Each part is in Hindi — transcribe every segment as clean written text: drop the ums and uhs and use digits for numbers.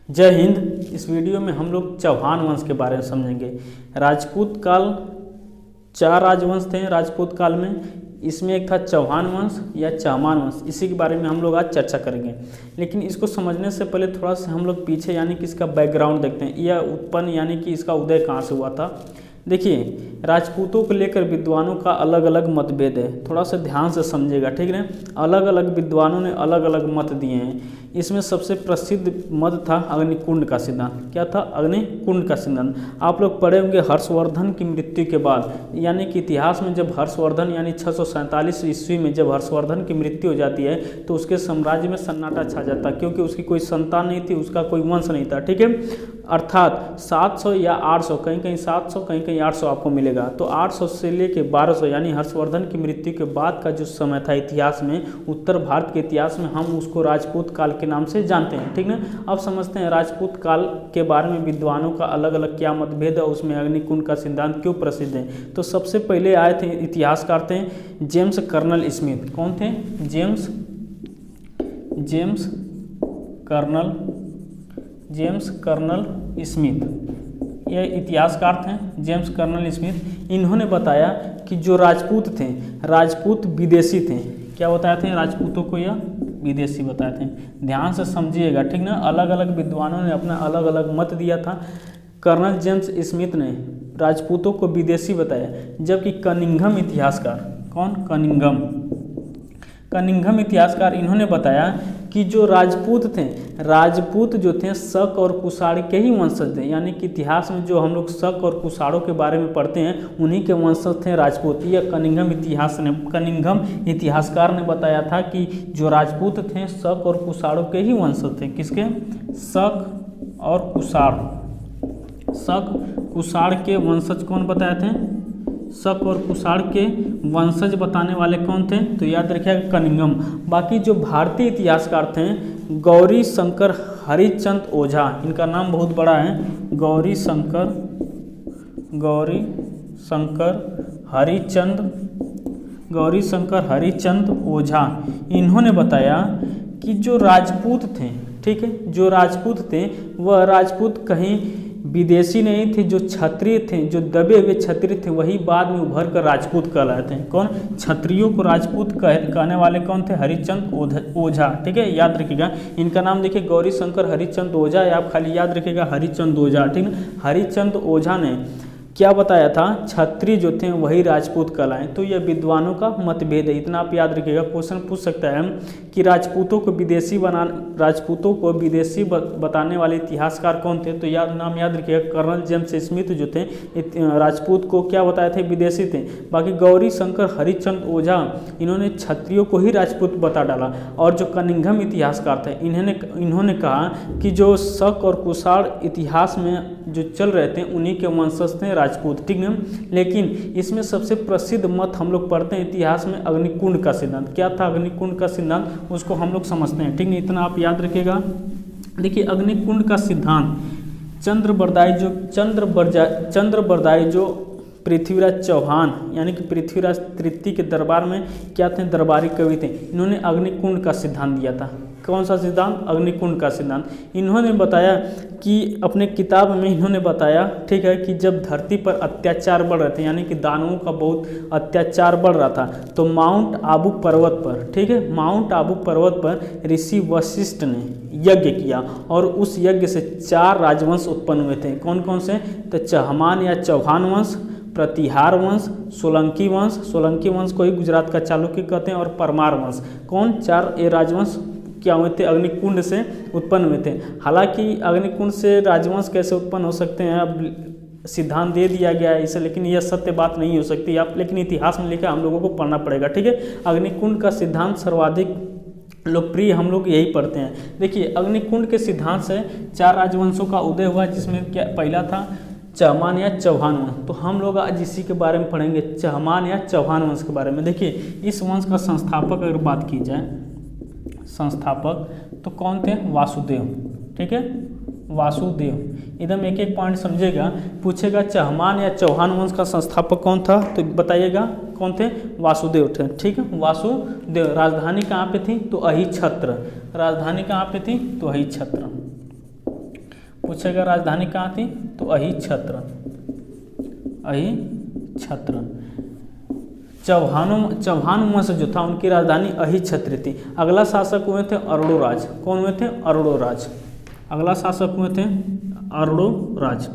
जय हिंद। इस वीडियो में हम लोग चौहान वंश के बारे में समझेंगे। राजपूत काल 4 राजवंश थे राजपूत काल में। इसमें एक था चौहान वंश या चहमान वंश। इसी के बारे में हम लोग आज चर्चा करेंगे। लेकिन इसको समझने से पहले थोड़ा सा हम लोग पीछे यानी कि इसका बैकग्राउंड देखते हैं। यह उत्पन्न यानी कि इसका उदय कहाँ से हुआ था। देखिए, राजपूतों को लेकर विद्वानों का अलग अलग मतभेद है। थोड़ा सा ध्यान से समझिएगा, ठीक है। अलग अलग विद्वानों ने अलग अलग मत दिए हैं। इसमें सबसे प्रसिद्ध मत था अग्निकुंड का सिद्धांत। क्या था? अग्निकुंड का सिद्धांत। आप लोग पढ़े होंगे हर्षवर्धन की मृत्यु के बाद, यानी कि इतिहास में जब हर्षवर्धन यानी 647 ईस्वी में जब हर्षवर्धन की मृत्यु हो जाती है तो उसके साम्राज्य में सन्नाटा छा जाता, क्योंकि उसकी कोई संतान नहीं थी, उसका कोई वंश नहीं था, ठीक है। अर्थात 700 या 800, कहीं कहीं 700 कहीं कहीं 800 आपको मिलेगा। तो 800 से लेके 1200 यानी हर्षवर्धन की मृत्यु के बाद का जो समय था इतिहास में, उत्तर भारत के इतिहास में, हम उसको राजपूत काल के नाम से जानते हैं, ठीक ना। अब समझते हैं राजपूत काल के बारे में विद्वानों का अलग अलग क्या मतभेद है, उसमें अग्निकुंड का सिद्धांत क्यों प्रसिद्ध है। तो सबसे पहले आए थे इतिहासकार थे जेम्स कर्नल स्मिथ। कौन थे? James colonel Smith. यह इतिहासकार थे जेम्स कर्नल स्मिथ। इन्होंने बताया कि जो राजपूत थे, राजपूत विदेशी थे। क्या बताए थे? राजपूतों को यह विदेशी बताए थे। ध्यान से समझिएगा, ठीक ना। अलग अलग विद्वानों ने अपना अलग अलग मत दिया था। कर्नल जेम्स स्मिथ ने राजपूतों को विदेशी बताया, जबकि कनिंघम इतिहासकार, कौन? कनिंघम इतिहासकार, इन्होंने बताया कि जो राजपूत थे, राजपूत जो थे शक और कुषाण के ही वंशज थे। यानी कि इतिहास में जो हम लोग शक और कुषाणों के बारे में पढ़ते हैं, उन्हीं के वंशज थे राजपूत। यह कनिंघम इतिहासकार ने बताया था कि जो राजपूत थे शक और कुषाणों के ही वंशज थे। किसके? शक और कुषाण के वंशज कौन बताए थे? शक और कुषाण के वंशज बताने वाले कौन थे? तो याद रखिएगा कनिंघम। बाकी जो भारतीय इतिहासकार थे गौरी शंकर हरिचंद ओझा, इनका नाम बहुत बड़ा है। गौरी शंकर हरिचंद ओझा, इन्होंने बताया कि जो राजपूत थे, ठीक है, जो राजपूत थे वह राजपूत कहीं विदेशी नहीं थे। जो क्षत्रिय थे, जो दबे हुए क्षत्रिय थे, वही बाद में उभर कर राजपूत कहलाए थे। कौन? क्षत्रियों को राजपूत कहने वाले कौन थे? हरिचंद ओझा, ठीक है, याद रखिएगा। इनका नाम देखिए गौरी शंकर हरिचंद ओझा, या आप खाली याद रखिएगा हरिचंद ओझा, ठीक है। हरिचंद ओझा ने क्या बताया था? क्षत्रिय जो थे वही राजपूत कहलाए। तो यह विद्वानों का मतभेद है, इतना आप याद रखिएगा। क्वेश्चन पूछ सकता है कि राजपूतों को विदेशी बताने वाले इतिहासकार कौन थे? तो नाम याद रखिएगा कर्नल जेम्स स्मिथ जो थे राजपूत को क्या बताए थे? विदेशी थे। बाकी गौरी शंकर हरिचंद ओझा, इन्होंने क्षत्रियों को ही राजपूत बता डाला। और जो कनिंघम इतिहासकार थे इन्होंने कहा कि जो शक और कुषाण इतिहास में जो चल रहे थे उन्हीं के वंशज थे राजपूत, ठीक है। लेकिन इसमें सबसे प्रसिद्ध मत हम लोग पढ़ते हैं इतिहास में अग्निकुंड का सिद्धांत। क्या था अग्निकुंड का सिद्धांत? उसको हम लोग समझते हैं, ठीक है। इतना आप याद रखिएगा। देखिए, अग्निकुंड का सिद्धांत चंद्रबरदाई जो पृथ्वीराज चौहान यानी कि पृथ्वीराज तृतीय के दरबार में क्या थे? दरबारी कवि थे। इन्होंने अग्निकुंड का सिद्धांत दिया था। कौन सा सिद्धांत? अग्निकुंड का सिद्धांत। इन्होंने बताया कि अपने किताब में इन्होंने बताया, ठीक है, कि जब धरती पर अत्याचार बढ़ रहे थे, यानी कि दानवों का बहुत अत्याचार बढ़ रहा था, तो माउंट आबू पर्वत पर, ठीक है, माउंट आबू पर्वत पर ऋषि वशिष्ठ ने यज्ञ किया और उस यज्ञ से 4 राजवंश उत्पन्न हुए थे। कौन कौन से? तो चहमान या चौहान वंश, प्रतिहार वंश, सोलंकी वंश को ही गुजरात का चालुक्य कहते हैं, और परमार वंश। कौन? 4 ये राजवंश क्या हुए थे? अग्निकुंड से उत्पन्न हुए थे। हालांकि अग्निकुंड से राजवंश कैसे उत्पन्न हो सकते हैं, अब सिद्धांत दे दिया गया है इसे, लेकिन यह सत्य बात नहीं हो सकती। आप लेकिन इतिहास में लिखा हम लोगों को पढ़ना पड़ेगा, ठीक है। अग्निकुंड का सिद्धांत सर्वाधिक लोकप्रिय हम लोग यही पढ़ते हैं। देखिए, अग्निकुंड के सिद्धांत से 4 राजवंशों का उदय हुआ, जिसमें क्या पहला था? चहमान या चौहान वंश। तो हम लोग आज इसी के बारे में पढ़ेंगे, चहमान या चौहान वंश के बारे में। देखिए, इस वंश का संस्थापक अगर बात की जाए, तो कौन थे? वासुदेव, ठीक है, वासुदेव। एकदम एक एक पॉइंट समझेगा। पूछेगा चहमान या चौहान वंश का संस्थापक कौन था, तो बताइएगा कौन थे? वासुदेव थे, ठीक है, वासुदेव। राजधानी कहाँ पे थी? तो अहिछत्र। राजधानी कहाँ पे थी? तो अहिछत्र। पूछेगा राजधानी कहाँ थी, तो अहिछत्र, अहिछत्र। चौहान वंश जो था उनकी राजधानी अहिछत्र थी। अगला शासक हुए थे अरोड़ोराज। कौन हुए थे, अरोड़ोराज। अगला शासक हुए थे अरोड़ोराज।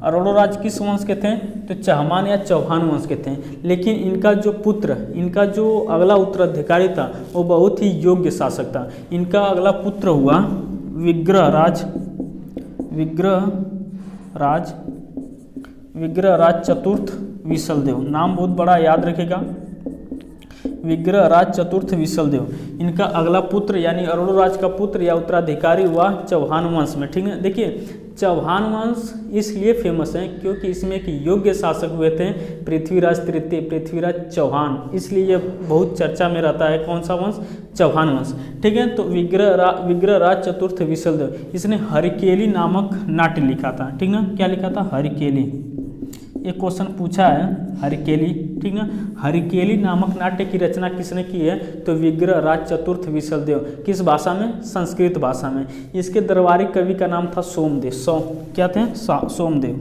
अरोड़ोराज किस वंश के थे, तो चहमान या चौहान वंश के थे। लेकिन इनका जो पुत्र, इनका जो अगला उत्तराधिकारी था वो बहुत ही योग्य शासक था। इनका अगला पुत्र हुआ विग्रहराज चतुर्थ विशलदेव। नाम बहुत बड़ा, याद रखेगा, विग्रहराज चतुर्थ विशलदेव। इनका अगला पुत्र यानी अरोड़ोराज का पुत्र या उत्तराधिकारी हुआ चौहान वंश में। ठीक है, देखिए चौहान वंश इसलिए फेमस है क्योंकि इसमें एक योग्य शासक हुए थे पृथ्वीराज तृतीय, पृथ्वीराज चौहान, इसलिए यह बहुत चर्चा में रहता है। कौन सा वंश, चौहान वंश। ठीक है, तो विग्रहराज चतुर्थ विशलदेव, इसने हरिकेली नामक नाट्य लिखा था। ठीक ना, क्या लिखा था, हरिकेली। एक क्वेश्चन पूछा है हरिकेली, ठीक ना, हरिकेली नामक नाट्य की रचना किसने की है, तो विग्रहराज चतुर्थ विशलदेव। किस भाषा में, संस्कृत भाषा में। इसके दरबारी कवि का नाम था सोमदेव। क्या थे, सोमदेव।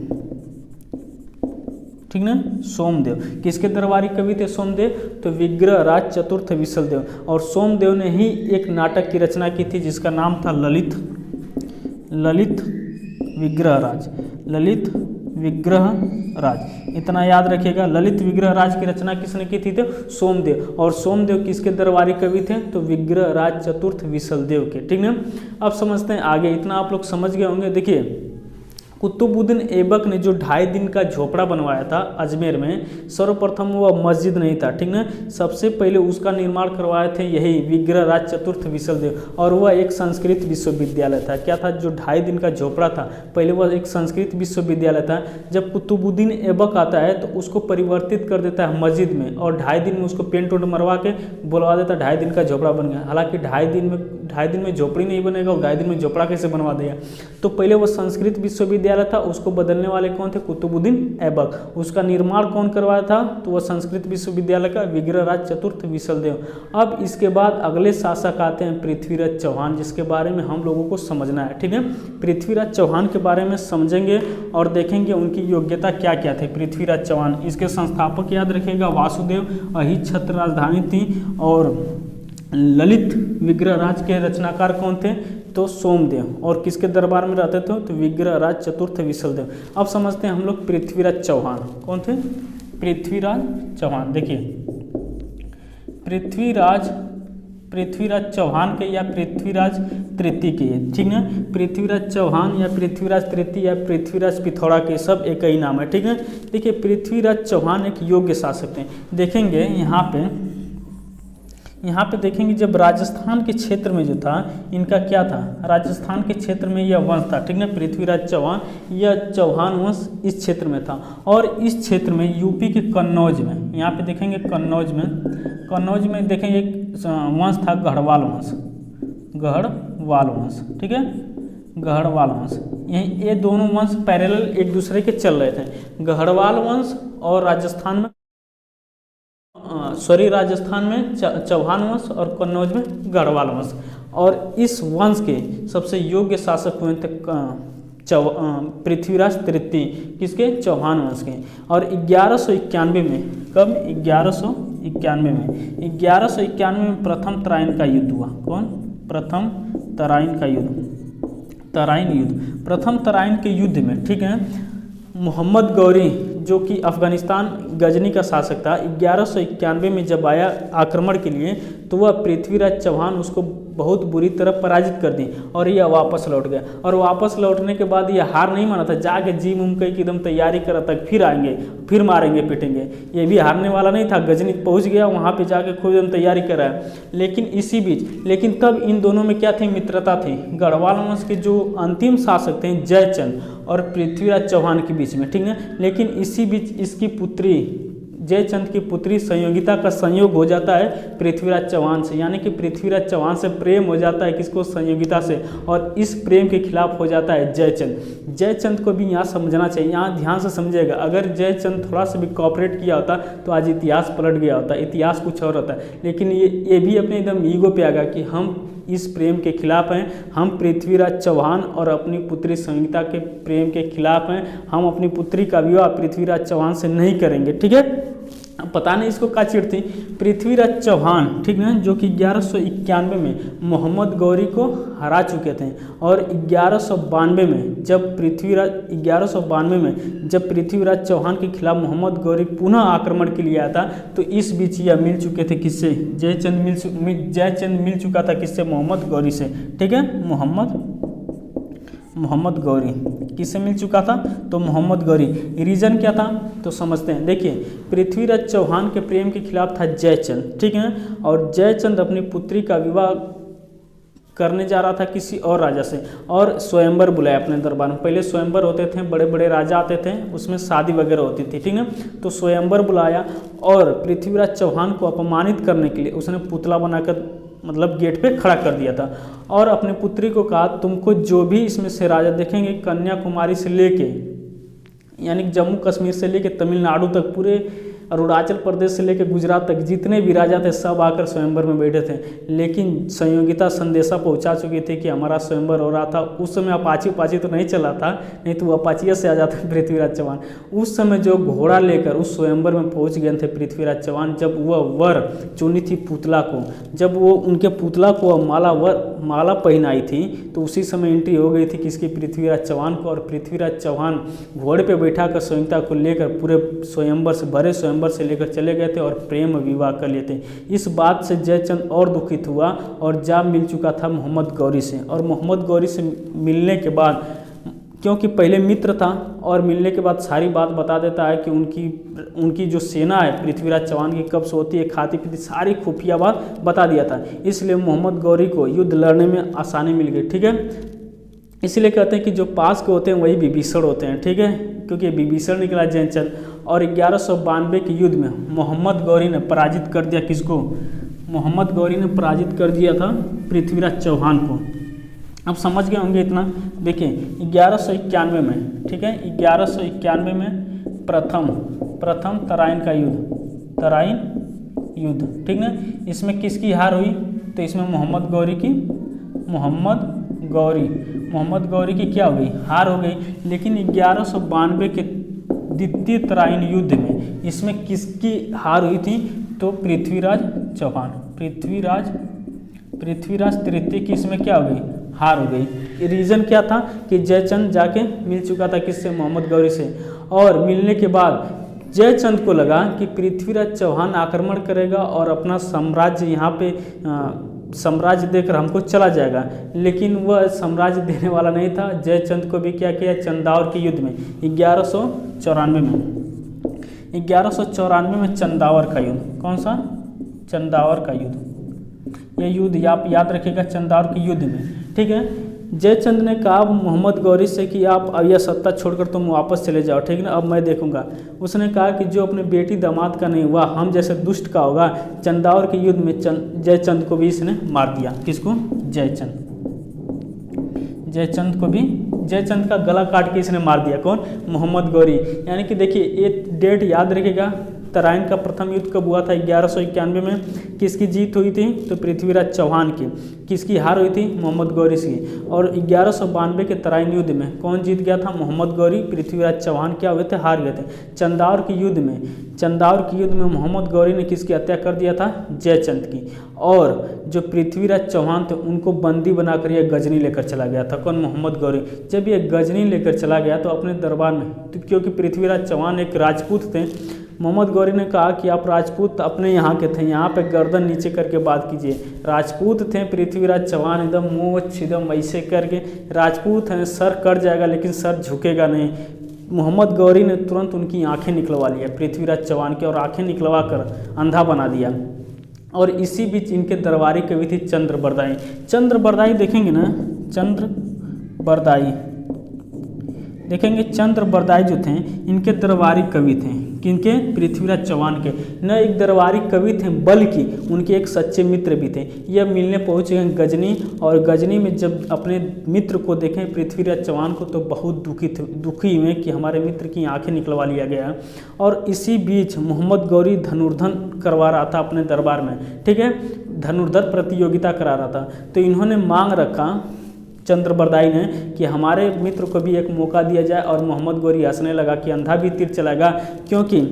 ठीक ना, सोमदेव। किसके दरबारी कवि थे सोमदेव, तो विग्रहराज चतुर्थ विशलदेव। और सोमदेव ने ही एक नाटक की रचना की थी जिसका नाम था ललित विग्रहराज। ललित विग्रहराज, इतना याद रखिएगा। ललित विग्रहराज की रचना किसने की थी, तो सोमदेव। और सोमदेव किसके दरबारी कवि थे, तो विग्रहराज चतुर्थ विशलदेव के। ठीक है, अब समझते हैं आगे। इतना आप लोग समझ गए होंगे। देखिए कुतुबुद्दीन ऐबक ने जो 2.5 दिन का झोपड़ा बनवाया था अजमेर में, सर्वप्रथम वह मस्जिद नहीं था। ठीक ना, सबसे पहले उसका निर्माण करवाए थे यही विग्रहराज चतुर्थ विशलदेव। और वह एक संस्कृत विश्वविद्यालय था। क्या था, जो 2.5 दिन का झोपड़ा था पहले वह एक संस्कृत विश्वविद्यालय था। जब कुतुबुद्दीन ऐबक आता है तो उसको परिवर्तित कर देता है मस्जिद में, और 2.5 दिन में उसको पेंट वेंट मरवा के बुलवा देता है, 2.5 दिन का झोपड़ा बन गया। हालांकि 2.5 दिन में झोपड़ी नहीं बनेगा, और 2.5 दिन में झोपड़ा कैसे बनवा देगा। तो पहले वो संस्कृत विश्वविद्यालय था, उसको बदलने वाले कौन थे, कुतुबुद्दीन ऐबक। उसका निर्माण कौन करवाया था, तो वह संस्कृत विश्वविद्यालय का विग्रहराज चतुर्थ विशलदेव। अब इसके बाद अगले शासक आते हैं पृथ्वीराज चौहान, जिसके बारे में हम लोगों को समझना है। ठीक है, पृथ्वीराज चौहान के बारे में समझेंगे और देखेंगे उनकी योग्यता क्या क्या थी। पृथ्वीराज चौहान, इसके संस्थापक याद रखिएगा वासुदेव, अहिछत्र राजधानी थी। और ललित विग्रहराज के रचनाकार कौन थे, तो सोमदेव। और किसके दरबार में रहते थे, तो विग्रहराज चतुर्थ विशलदेव। अब समझते हैं हम लोग पृथ्वीराज चौहान। कौन थे, पृथ्वीराज चौहान। देखिए पृथ्वीराज चौहान के या पृथ्वीराज तृतीय के, ठीक है, पृथ्वीराज चौहान या पृथ्वीराज तृतीय या पृथ्वीराज पिथौरा के, सब एक ही नाम है। ठीक है, देखिए पृथ्वीराज चौहान एक योग्य शासक थे। देखेंगे यहाँ पे देखेंगे जब राजस्थान के क्षेत्र में जो था इनका क्या था, राजस्थान के क्षेत्र में यह वंश था। ठीक है, पृथ्वीराज चौहान, यह चौहान वंश इस क्षेत्र में था। और इस क्षेत्र में यूपी के कन्नौज में, यहाँ पे देखेंगे कन्नौज में देखेंगे एक वंश था गढ़वाल वंश। ठीक है, गढ़वाल वंश, ये दोनों वंश पैरेलल एक दूसरे के चल रहे थे। गढ़वाल वंश और राजस्थान में चौहान वंश और कन्नौज में गढ़वाल वंश। और इस वंश के सबसे योग्य शासक हुए थे पृथ्वीराज तृतीय, किसके, चौहान वंश के। और 1191 में, कब, 1191 में प्रथम तराइन का युद्ध हुआ। कौन, प्रथम तराइन का युद्ध, प्रथम तराइन के युद्ध में, ठीक है, मोहम्मद गौरी जो कि अफगानिस्तान गजनी का शासक था, 1191 में जब आया आक्रमण के लिए, तो वह पृथ्वीराज चौहान उसको बहुत बुरी तरह पराजित कर दी और यह वापस लौट गया। और वापस लौटने के बाद यह हार नहीं माना था, जाके जी मुमकई की एकदम तैयारी करा था, फिर आएंगे, फिर मारेंगे पीटेंगे। ये भी हारने वाला नहीं था, गजनी पहुंच गया, वहाँ पे जाके खूब एकदम तैयारी करा। लेकिन तब इन दोनों में क्या थी, मित्रता थी। गढ़वाल वंश के जो अंतिम शासक थे जयचंद और पृथ्वीराज चौहान के बीच में, ठीक है। लेकिन इसी बीच इसकी पुत्री, जयचंद की पुत्री संयोगिता का संयोग हो जाता है पृथ्वीराज चौहान से, यानी कि पृथ्वीराज चौहान से प्रेम हो जाता है किसको, संयोगिता से। और इस प्रेम के खिलाफ हो जाता है जयचंद। जयचंद को भी यहाँ समझना चाहिए, यहाँ ध्यान से समझिएगा। अगर जयचंद थोड़ा सा भी कॉपरेट किया होता तो आज इतिहास पलट गया होता, इतिहास कुछ और होता। लेकिन ये भी अपने एकदम ईगो पे आ गया कि हम इस प्रेम के खिलाफ हैं। हम पृथ्वीराज चौहान और अपनी पुत्री संगीता के प्रेम के खिलाफ हैं। हम अपनी पुत्री का विवाह पृथ्वीराज चौहान से नहीं करेंगे। ठीक है, पता नहीं इसको का चिढ़ती। पृथ्वीराज चौहान, ठीक है, जो कि 1191 में मोहम्मद गौरी को हरा चुके थे और 1192 में जब पृथ्वीराज चौहान के खिलाफ मोहम्मद गौरी पुनः आक्रमण के लिए आया था, तो इस बीच यह मिल चुके थे किससे? जयचंद मिल चुका था किससे? मोहम्मद गौरी से। ठीक है, मोहम्मद गौरी किससे मिल चुका था? तो मोहम्मद गौरी। रीजन क्या था तो समझते हैं। देखिए, पृथ्वीराज चौहान के प्रेम के खिलाफ था जयचंद, ठीक है, और जयचंद अपनी पुत्री का विवाह करने जा रहा था किसी और राजा से और स्वयंवर बुलाया अपने दरबार में। पहले स्वयंवर होते थे, बड़े बड़े राजा आते थे, उसमें शादी वगैरह होती थी। ठीक है, तो स्वयंवर बुलाया और पृथ्वीराज चौहान को अपमानित करने के लिए उसने पुतला बनाकर मतलब गेट पे खड़ा कर दिया था और अपनी पुत्री को कहा, तुमको जो भी इसमें से राजा देखेंगे, कन्याकुमारी से लेके यानी जम्मू कश्मीर से लेके तमिलनाडु तक, पूरे अरुणाचल प्रदेश से लेकर गुजरात तक जितने भी राजा थे सब आकर स्वयंवर में बैठे थे। लेकिन संयोगिता संदेशा पहुंचा चुकी थी कि हमारा स्वयंवर हो रहा था। उस समय अपाची तो नहीं चला था, नहीं तो अपाचिया से आ जाते पृथ्वीराज चौहान। उस समय जो घोड़ा लेकर उस स्वयंवर में पहुंच गए थे पृथ्वीराज चौहान, जब वह वर चुनी थी पुतला को, जब वो उनके पुतला को माला पहनाई थी, तो उसी समय एंट्री हो गई थी किसकी? पृथ्वीराज चौहान को। और पृथ्वीराज चौहान घोड़े पर बैठा कर संयोगिता को लेकर पूरे स्वयंवर से भरे स्वयंवर से लेकर चले गए थे और प्रेम विवाह कर लिए थे। इस बात से जयचंद और दुखित हुआ और जा मिल चुका था मोहम्मद गौरी से। और मोहम्मद गौरी से मिलने के बाद, क्योंकि पहले मित्र था और मिलने के बाद सारी बात बता देता है कि उनकी जो सेना है पृथ्वीराज चौहान की कब से होती है, खाती पीती, सारी खुफिया बात बता दिया था। इसलिए मोहम्मद गौरी को युद्ध लड़ने में आसानी मिल गई। ठीक है, इसलिए कहते हैं कि जो पास के होते हैं वही विभीषण होते हैं। ठीक है, क्योंकि विभीषण निकला जयचंद। और 1192 के युद्ध में मोहम्मद गौरी ने पराजित कर दिया किसको? मोहम्मद गौरी ने पराजित कर दिया था पृथ्वीराज चौहान को। अब समझ गए होंगे इतना। देखिए 1191 में, ठीक है, 1191 में प्रथम तराइन का युद्ध, ठीक है, इसमें किसकी हार हुई? तो इसमें मोहम्मद गौरी की क्या हो गई? हार हो गई। लेकिन 1192 के द्वितीय तराइन युद्ध में इसमें किसकी हार हुई थी? तो पृथ्वीराज चौहान, पृथ्वीराज तृतीय की इसमें क्या हो गई? हार हो गई। रीज़न क्या था कि जयचंद जाके मिल चुका था किससे? मोहम्मद गौरी से। और मिलने के बाद जयचंद को लगा कि पृथ्वीराज चौहान आक्रमण करेगा और अपना साम्राज्य यहाँ पे साम्राज्य देकर हमको चला जाएगा, लेकिन वह साम्राज्य देने वाला नहीं था। जयचंद को भी क्या किया? चंदावर के युद्ध में 1194 में चंदावर का युद्ध। कौन सा? चंदावर का युद्ध। यह युद्ध आप याद रखिएगा, चंदावर के युद्ध में। ठीक है, जयचंद ने कहा मोहम्मद गौरी से कि आप अब यह सत्ता छोड़कर तुम वापस चले जाओ, ठीक है ना, अब मैं देखूंगा। उसने कहा कि जो अपने बेटी दामाद का नहीं हुआ, हम जैसे दुष्ट का होगा। चंदावर के युद्ध में जयचंद को भी इसने मार दिया। किसको? जयचंद का गला काट के इसने मार दिया। कौन? मोहम्मद गौरी। यानी कि देखिए ये डेट याद रखेगा। तराइन का प्रथम युद्ध कब हुआ था? 1191 में। किसकी जीत हुई थी? तो पृथ्वीराज चौहान की। किसकी हार हुई थी? मोहम्मद गौरी की। और 1192 के तराइन युद्ध में कौन जीत गया था? मोहम्मद गौरी। पृथ्वीराज चौहान क्या हुए थे? हार गए थे। चंदावर के युद्ध में मोहम्मद गौरी ने किसकी हत्या कर दिया था? जयचंद की। और जो पृथ्वीराज चौहान थे उनको बंदी बनाकर यह गजनी लेकर चला गया था। कौन? मोहम्मद गौरी। जब ये गजनी लेकर चला गया तो अपने दरबार में, तो क्योंकि पृथ्वीराज चौहान एक राजपूत थे, मोहम्मद गौरी ने कहा कि आप राजपूत अपने यहाँ के थे, यहाँ पे गर्दन नीचे करके बात कीजिए। राजपूत थे पृथ्वीराज चौहान, एकदम मोछ एकदम ऐसे करके राजपूत हैं, सर कट जाएगा लेकिन सर झुकेगा नहीं। मोहम्मद गौरी ने तुरंत उनकी आंखें निकलवा लिया पृथ्वीराज चौहान की, और आंखें निकलवा कर अंधा बना दिया। और इसी बीच इनके दरबारी कवि थी चंद्रबरदाई। चंद्रबरदाई देखेंगे ना, चंद्रबरदाई देखेंगे चंद्र बरदाई जो थे इनके दरबारी कवि थे, किनके? पृथ्वीराज चौहान के। न एक दरबारी कवि थे बल्कि उनके एक सच्चे मित्र भी थे। यह मिलने पहुँचे हैं गजनी, और गजनी में जब अपने मित्र को देखें पृथ्वीराज चौहान को तो बहुत दुखी हुए कि हमारे मित्र की आंखें निकलवा लिया गया। और इसी बीच मोहम्मद गौरी धनुर्धर करवा रहा था अपने दरबार में, ठीक है, धनुर्धर प्रतियोगिता करा रहा था। तो इन्होंने मांग रखा चंद्र बरदाई ने कि हमारे मित्र को भी एक मौका दिया जाए, और मोहम्मद गौरी हंसने लगा कि अंधा भी तीर चलाएगा, क्योंकि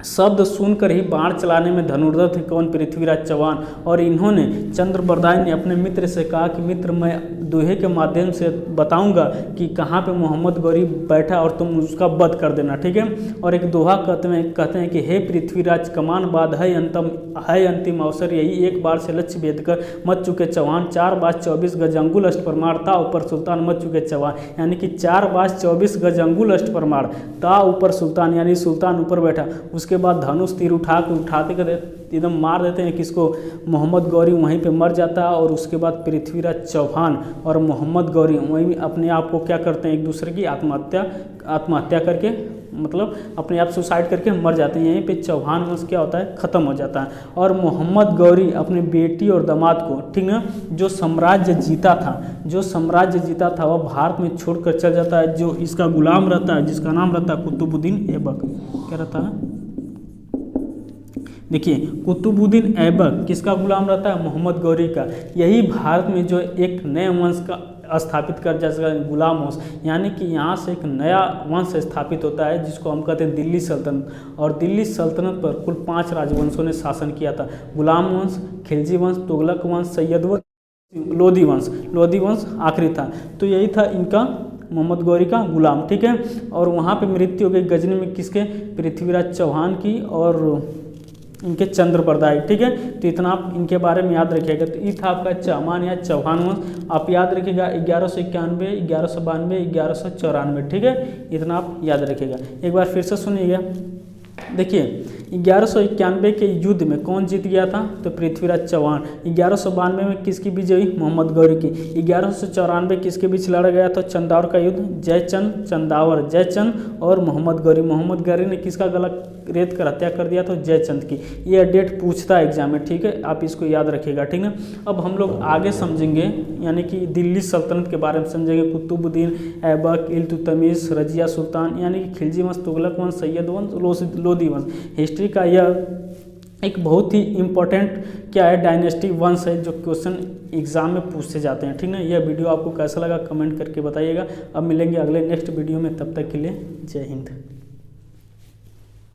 शब्द सुनकर ही बाण चलाने में धनुर्धर थे कौन? पृथ्वीराज चौहान। और इन्होंने चंद्र बरदाई ने अपने मित्र से कहा कि मित्र मैं दोहे के माध्यम से बताऊंगा कि कहाँ पे मोहम्मद गौरी बैठा और तुम उसका वध कर देना, ठीक है। और एक दोहा कहते हैं कि हे पृथ्वीराज कमान बाद है अंतिम अवसर, यही एक बार से लक्ष्य भेद कर मच चुके चौहान, 4 बाज 24 गज अंगुल अष्ट परमार, ता ऊपर सुल्तान मच चुके चौहान। यानी कि 4 बाज 24 गज अंगुल अष्ट परमार, ता ऊपर सुल्तान, यानी सुल्तान ऊपर बैठा। उसके बाद धनुष तीर उठाते एकदम मार देते हैं किसको? मोहम्मद गौरी वहीं पे मर जाता है। और उसके बाद पृथ्वीराज चौहान और मोहम्मद गौरी वहीं अपने आप को क्या करते हैं? एक दूसरे की आत्महत्या करके, मतलब अपने आप सुसाइड करके मर जाते हैं। यहीं पे चौहान वंश क्या होता है? ख़त्म हो जाता है। और मोहम्मद गौरी अपनी बेटी और दामाद को, ठीक ना, जो साम्राज्य जीता था वह भारत में छोड़कर चल जाता है। जो इसका गुलाम रहता है जिसका नाम रहता है कुतुबुद्दीन ऐबक, क्या रहता है? देखिए कुतुबुद्दीन ऐबक किसका गुलाम रहता है? मोहम्मद गौरी का। यही भारत में जो एक नए वंश का स्थापित कर जैसे गुलाम वंश, यानी कि यहाँ से एक नया वंश स्थापित होता है जिसको हम कहते हैं दिल्ली सल्तनत। और दिल्ली सल्तनत पर कुल 5 राजवंशों ने शासन किया था। गुलाम वंश, खिलजी वंश, तुगलक वंश, सैयद वंश, लोधी वंश आखिरी था। तो यही था इनका मोहम्मद गौरी का गुलाम, ठीक है। और वहाँ पे मृत्यु हो गई गजनी में किसके? पृथ्वीराज चौहान की और इनके चंद्र बरदाई, ठीक है। तो इतना आप इनके बारे में याद रखिएगा। तो ये था आपका चौहान या चौहान वंश। आप याद रखिएगा 1191, 1192, 1194, ठीक है, इतना आप याद रखिएगा। एक बार फिर से सुनिएगा। देखिए 1191 के युद्ध में कौन जीत गया था? तो पृथ्वीराज चौहान। 1192 में किसकी विजय हुई? मोहम्मद गौरी की। 1194 किसके बीच लड़ा गया था? चंदावर का युद्ध, जयचंद और मोहम्मद गौरी ने किसका गला रेत कर हत्या कर दिया था? जयचंद की। ये डेट पूछता है एग्जाम में, ठीक है, आप इसको याद रखिएगा, ठीक है। अब हम लोग आगे समझेंगे, यानी कि दिल्ली सल्तनत के बारे में समझेंगे। कुतुबुद्दीन ऐबक, इल्तुतमिश, रजिया सुल्तान, यानी कि खिलजी वंश, तुगलक वंश, सैयद वंश, लोधी वंश। हिस्ट्री का यह एक बहुत ही इम्पोर्टेंट क्या है? डायनेस्टी वंश है जो क्वेश्चन एग्जाम में पूछे जाते हैं, ठीक ना। यह वीडियो आपको कैसा लगा कमेंट करके बताइएगा। अब मिलेंगे अगले नेक्स्ट वीडियो में, तब तक के लिए जय हिंद।